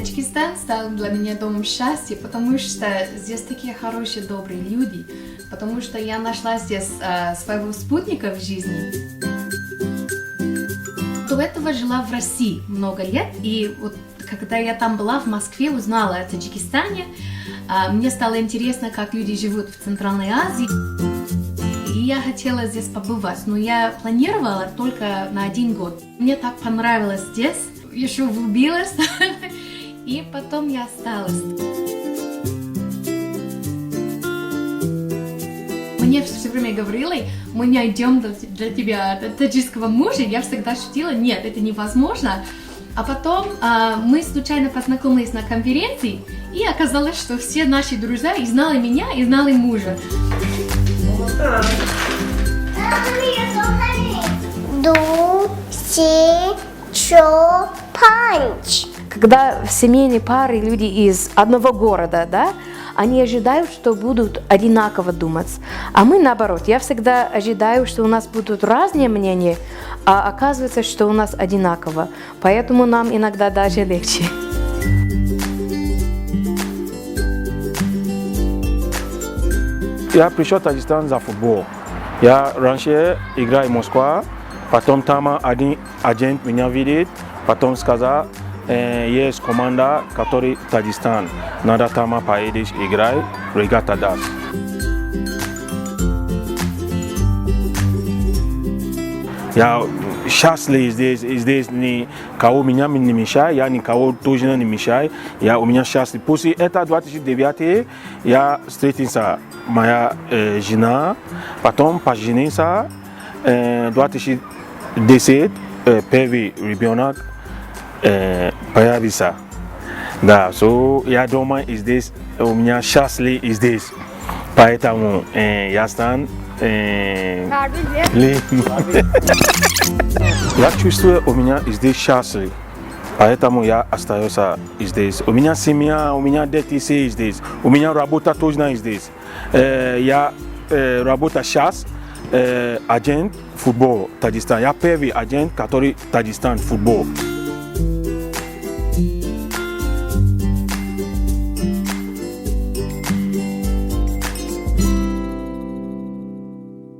Таджикистан стал для меня домом счастья, потому что здесь такие хорошие, добрые люди, потому что я нашла здесь своего спутника в жизни. До этого жила в России много лет, и вот когда я там была, в Москве, узнала о Таджикистане, мне стало интересно, как люди живут в Центральной Азии, и я хотела здесь побывать, но я планировала только на 1 год. Мне так понравилось здесь, еще влюбилась, и потом я осталась. Мне все время говорили, мы найдем для тебя таджикского мужа, я всегда шутила, нет, это невозможно. А потом мы случайно познакомились на конференции, и оказалось, что все наши друзья и знали меня, и знали мужа. Когда семейные пары, люди из одного города, да, они ожидают, что будут одинаково думать. А мы наоборот, я всегда ожидаю, что у нас будут разные мнения, а оказывается, что у нас одинаково. Поэтому нам иногда даже легче. Я пришел в Таджикистан за футбол. Я раньше играю в Москве, потом там один агент меня видит, потом сказал, есть команда, которая Таджикистан. Надо там поедешь играть, регата даст. Я счастлив здесь никого меня не мешает, я никого тоже не мешаю, я у меня счастлив. После этого 2009 я встретился моя жена, потом поженился, 2010 первый ребенок появился. Да, so я дома здесь, у меня счастлив здесь, поэтому я стану. Я чувствую, у меня здесь счастлив, поэтому я остаюсь здесь. У меня семья, у меня дети здесь, у меня работа тоже здесь. Я работаю сейчас, агент футбол Таджикистан. Я первый агент, который Таджикистан футбол.